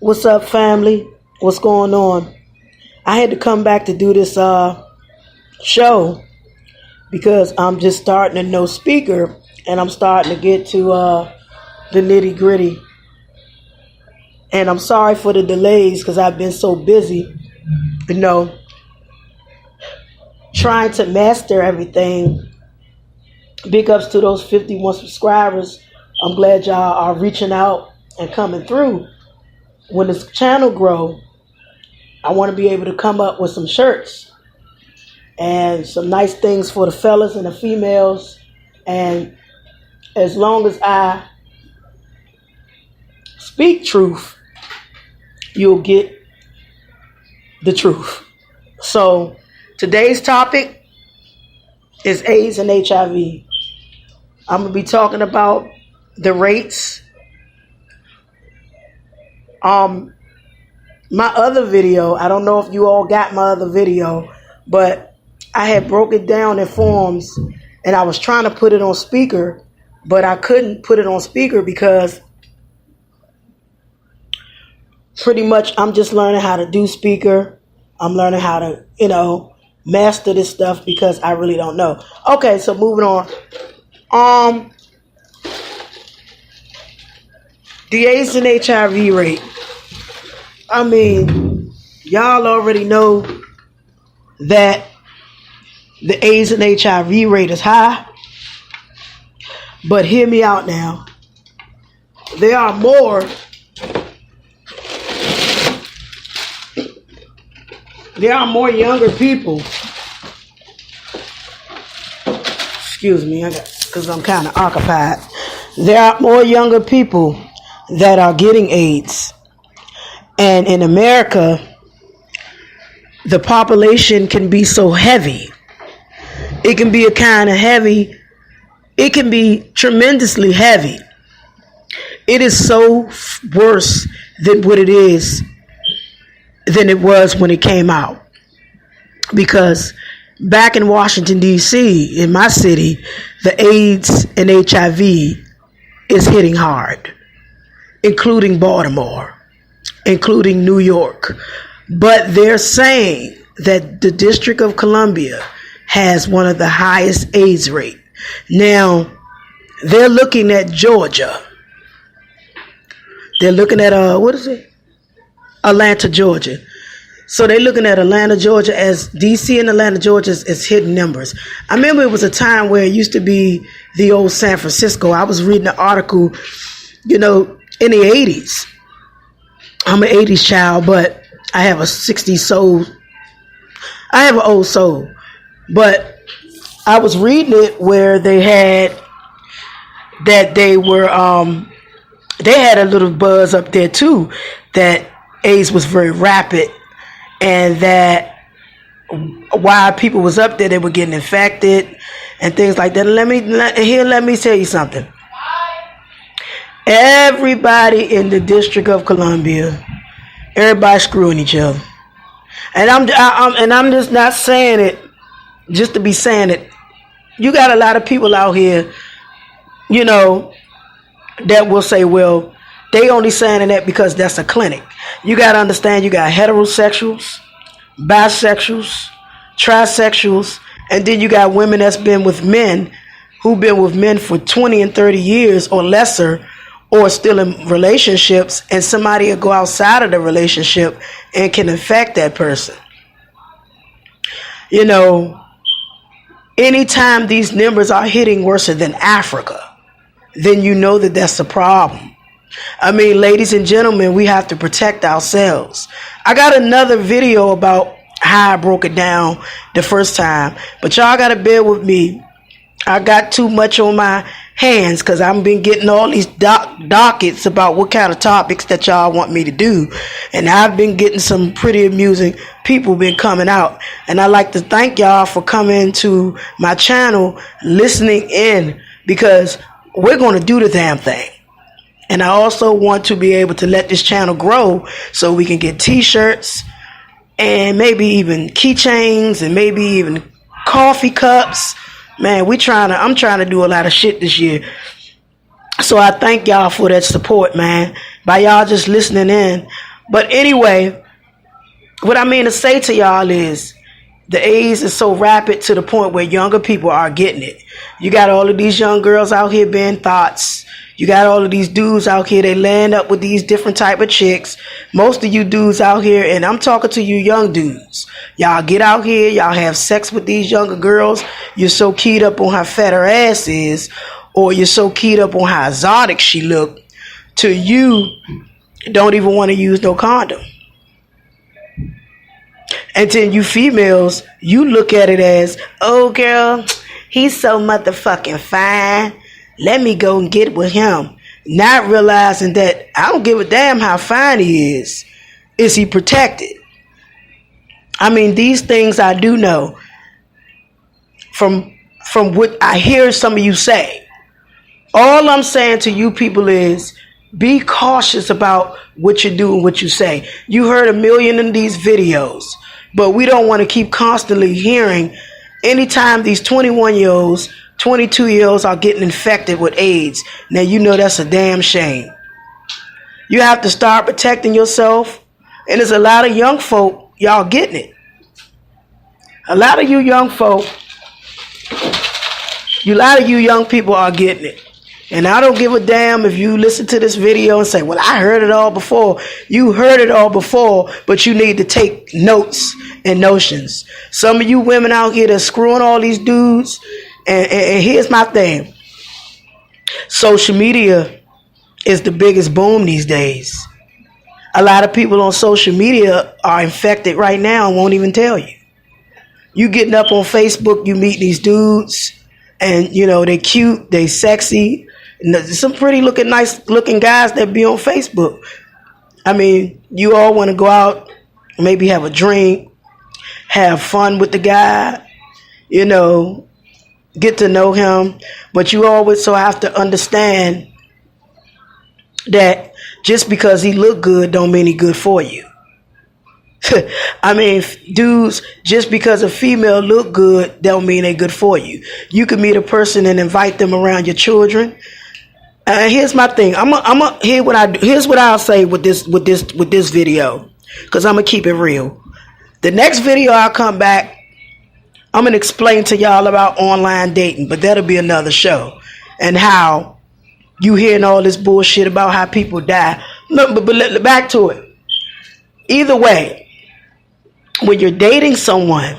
What's up, family? What's going on? I had to come back to do this show because I'm just starting a no speaker and I'm starting to get to the nitty gritty. And I'm sorry for the delays because I've been so busy, trying to master everything. Big ups to those 51 subscribers. I'm glad y'all are reaching out and coming through. When this channel grow, I want to be able to come up with some shirts and some nice things for the fellas and the females. And as long as I speak truth, you'll get the truth. So today's topic is AIDS and HIV. I'm going to be talking about the rates. My other video, I don't know if you all got my other video, but I had broke it down in forms and I was trying to put it on speaker, but I couldn't put it on speaker because pretty much I'm just learning how to do speaker. I'm learning how to, master this stuff because I really don't know. Okay, so moving on. The AIDS and HIV rate. I mean, y'all already know that the AIDS and HIV rate is high. But hear me out now. There are more younger people. Excuse me, because I'm kind of occupied. There are more younger people that are getting AIDS. And in America, the population can be so heavy. It can be a kind of heavy. It can be tremendously heavy. It is so worse than what it is, than it was when it came out. Because back in Washington, D.C., in my city, the AIDS and HIV is hitting hard, including Baltimore, including New York. But they're saying that the District of Columbia has one of the highest AIDS rate. Now, they're looking at Georgia. They're looking at, Atlanta, Georgia. So they're looking at Atlanta, Georgia as D.C. and Atlanta, Georgia is hitting numbers. I remember it was a time where it used to be the old San Francisco. I was reading an article, in the 80s. I'm an 80s child, but I have a 60s soul. I have an old soul. But I was reading it where they had they had a little buzz up there too, that AIDS was very rapid and that while people was up there, they were getting infected and things like that. Let me tell you something. Everybody in the District of Columbia, everybody screwing each other, and I'm just not saying it just to be saying it. You got a lot of people out here, that will say, well, they only saying that because that's a clinic. You got to understand, you got heterosexuals, bisexuals, trisexuals, and then you got women that's been with men who've been with men for 20 and 30 years or lesser, or still in relationships, and somebody will go outside of the relationship and can infect that person. Anytime these numbers are hitting worse than Africa, then you know that that's a problem. I mean, ladies and gentlemen, we have to protect ourselves. I got another video about how I broke it down the first time, but y'all got to bear with me. I got too much on my hands because I've been getting all these dockets about what kind of topics that y'all want me to do. And I've been getting some pretty amusing people been coming out. And I'd like to thank y'all for coming to my channel, listening in, because we're going to do the damn thing. And I also want to be able to let this channel grow so we can get t-shirts and maybe even keychains and maybe even coffee cups. Man, I'm trying to do a lot of shit this year. So I thank y'all for that support, man. By y'all just listening in, But anyway, what I mean to say to y'all is the AIDS is so rapid to the point where younger people are getting it. You got all of these young girls out here being thoughts. You got all of these dudes out here, they land up with these different type of chicks. Most of you dudes out here, and I'm talking to you young dudes, y'all get out here, y'all have sex with these younger girls. You're so keyed up on how fat her ass is, or you're so keyed up on how exotic she look, to you don't even want to use no condom. And then you females, you look at it as, oh girl, he's so motherfucking fine. Let me go and get with him. Not realizing that I don't give a damn how fine he is. Is he protected? I mean, these things I do know from what I hear some of you say. All I'm saying to you people is be cautious about what you do and what you say. You heard a million in these videos, but we don't want to keep constantly hearing anytime these 21-year-olds, 22-year-olds are getting infected with AIDS. Now, you know that's a damn shame. You have to start protecting yourself. And there's a lot of young folk, y'all getting it. A lot of you young folk, a lot of you young people are getting it. And I don't give a damn if you listen to this video and say, well, I heard it all before. You heard it all before, but you need to take notes and notions. Some of you women out here that's screwing all these dudes, and here's my thing. Social media is the biggest boom these days. A lot of people on social media are infected right now and won't even tell you. You getting up on Facebook, you meet these dudes, and you know they cute, they sexy. Some pretty looking, nice looking guys that be on Facebook. I mean, you all want to go out, maybe have a drink, have fun with the guy, you know, get to know him. But you always so have to understand that just because he look good don't mean he good for you. I mean, dudes, just because a female look good don't mean they good for you. You can meet a person and invite them around your children. Here's my thing. Here's what I'll say with this video, because I'm gonna keep it real. The next video I'll come back, I'm gonna explain to y'all about online dating, but that'll be another show, and how you hearing all this bullshit about how people die. But back to it. Either way, when you're dating someone,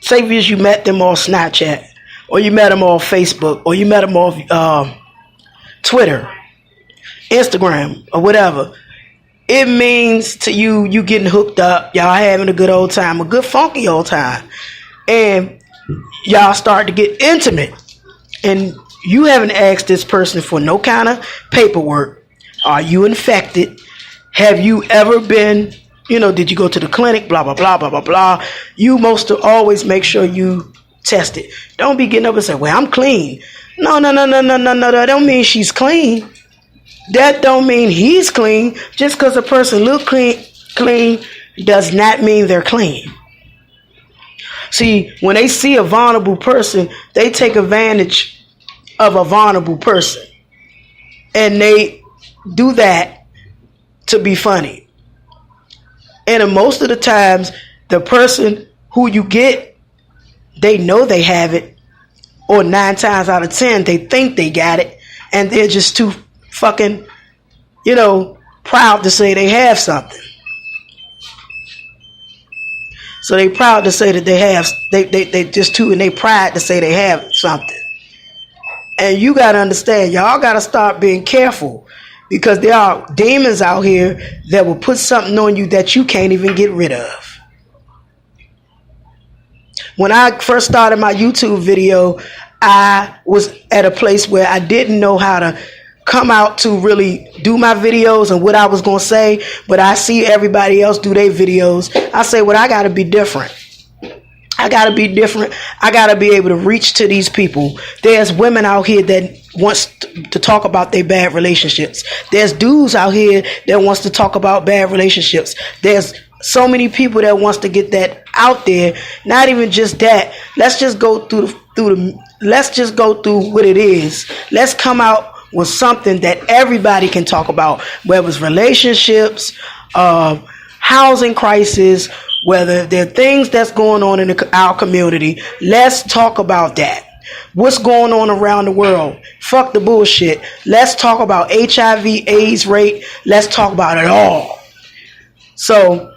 say if you met them on Snapchat, or you met them on Facebook, or you met them on Twitter, Instagram, or whatever, it means to you, you getting hooked up, y'all having a good old time, a good funky old time, and y'all start to get intimate, and you haven't asked this person for no kind of paperwork. Are you infected? Have you ever been, did you go to the clinic, blah, blah, blah, blah, blah, blah. You most always make sure you test it. Don't be getting up and say, well, I'm clean. No. That don't mean she's clean. That don't mean he's clean. Just because a person look clean does not mean they're clean. See, when they see a vulnerable person, they take advantage of a vulnerable person. And they do that to be funny. And most of the times, the person who you get, they know they have it. Or 9 times out of 10, they think they got it. And they're just too fucking, proud to say they have something. So they proud to say that they have, they just too in their pride to say they have something. And you got to understand, y'all got to start being careful. Because there are demons out here that will put something on you that you can't even get rid of. When I first started my YouTube video, I was at a place where I didn't know how to come out to really do my videos and what I was going to say. But I see everybody else do their videos. I say, well, I got to be different. I got to be different. I got to be able to reach to these people. There's women out here that wants to talk about their bad relationships. There's dudes out here that wants to talk about bad relationships. There's so many people that wants to get that out there. Not even just that. Let's just go let's just go through what it is. Let's come out with something that everybody can talk about, whether it's relationships, housing crisis, whether there are things that's going on in our community, let's talk about that. What's going on around the world? Fuck the bullshit. Let's talk about HIV, AIDS rate. Let's talk about it all. So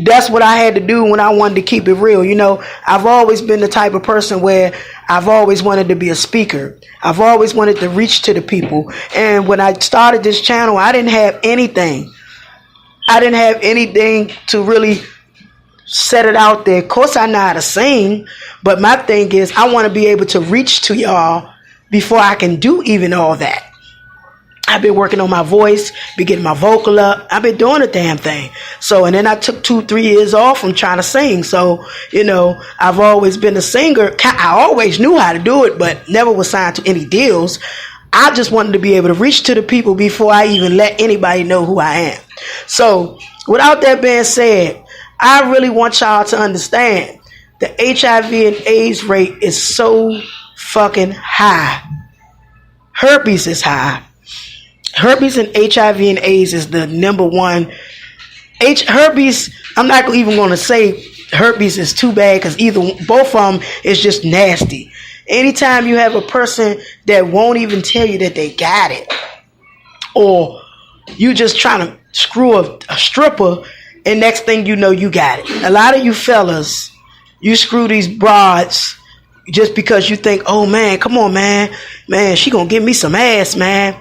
that's what I had to do when I wanted to keep it real. You know, I've always been the type of person where I've always wanted to be a speaker. I've always wanted to reach to the people. And when I started this channel, I didn't have anything. I didn't have anything to really set it out there. Of course, I know how to sing, but my thing is I want to be able to reach to y'all before I can do even all that. I've been working on my voice, been getting my vocal up. I've been doing the damn thing. So, and then I took 2-3 years off from trying to sing. So, you know, I've always been a singer. I always knew how to do it, but never was signed to any deals. I just wanted to be able to reach to the people before I even let anybody know who I am. So, without that being said, I really want y'all to understand the HIV and AIDS rate is so fucking high. Herpes is high. Herpes and HIV and AIDS is the number one. Herpes, I'm not even going to say herpes is too bad because both of them is just nasty. Anytime you have a person that won't even tell you that they got it, or you just trying to screw a stripper, and next thing you know, you got it. A lot of you fellas, you screw these broads just because you think, oh man, come on, man, she gonna give me some ass, man.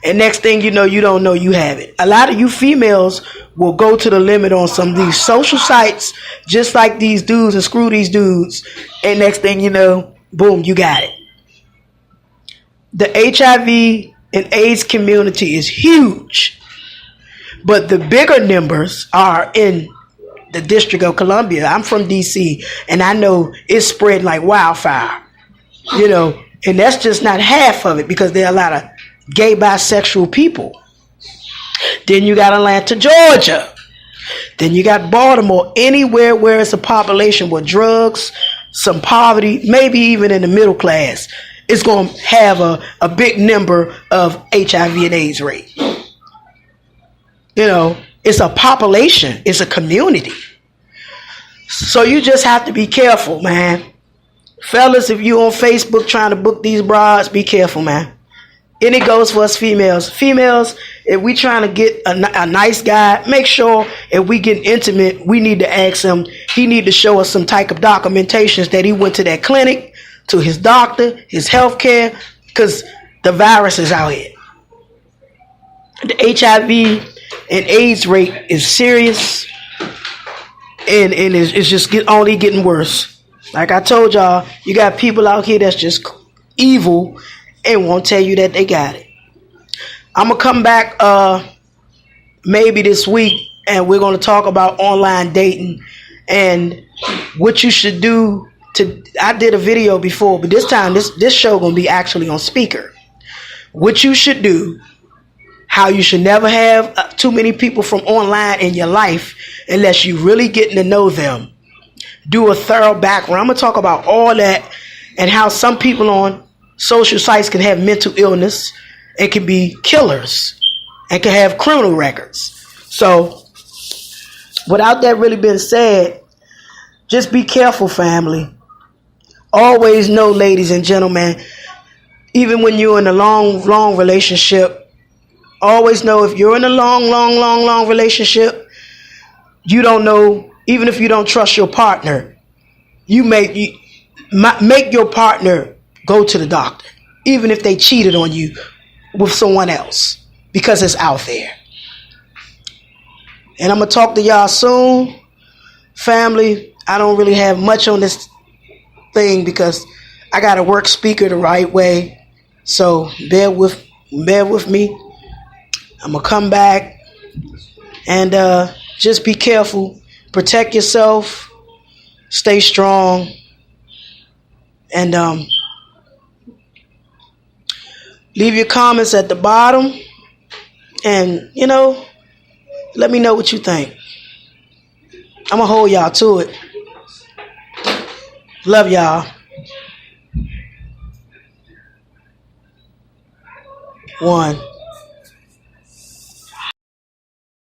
And next thing you know you have it. A lot of you females will go to the limit on some of these social sites, just like these dudes, and screw these dudes. And next thing you know, boom, you got it. The HIV and AIDS community is huge. But the bigger numbers are in the District of Columbia. I'm from DC, and I know it's spread like wildfire. You know, and that's just not half of it, because there are a lot of gay, bisexual people. Then you got Atlanta, Georgia. Then you got Baltimore. Anywhere where it's a population with drugs, some poverty, maybe even in the middle class, it's going to have a big number of HIV and AIDS rate. You know, it's a population. It's a community. So you just have to be careful, man. Fellas, if you on Facebook trying to book these broads, be careful, man. And it goes for us females. Females, if we trying to get a nice guy, make sure if we get intimate, we need to ask him. He need to show us some type of documentations that he went to that clinic, to his doctor, his health care, because the virus is out here. The HIV and AIDS rate is serious, and it's just only getting worse. Like I told y'all, you got people out here that's just evil and won't tell you that they got it. I'm going to come back maybe this week, and we're going to talk about online dating and what you should do. I did a video before, but this time this show going to be actually on speaker. What you should do, how you should never have too many people from online in your life unless you really getting to know them. Do a thorough background. I'm going to talk about all that, and how some people on social sites can have mental illness and can be killers and can have criminal records. So without that really being said, just be careful, family. Always know, ladies and gentlemen, even when you're in a long relationship, always know if you're in a long relationship, you don't know, even if you don't trust your partner, you make your partner go to the doctor, even if they cheated on you with someone else, because it's out there. And I'm going to talk to y'all soon. Family, I don't really have much on this thing because I got to work speaker the right way. So bear with me. I'm going to come back, and just be careful. Protect yourself. Stay strong. And leave your comments at the bottom. And, let me know what you think. I'm going to hold y'all to it. Love y'all. 1.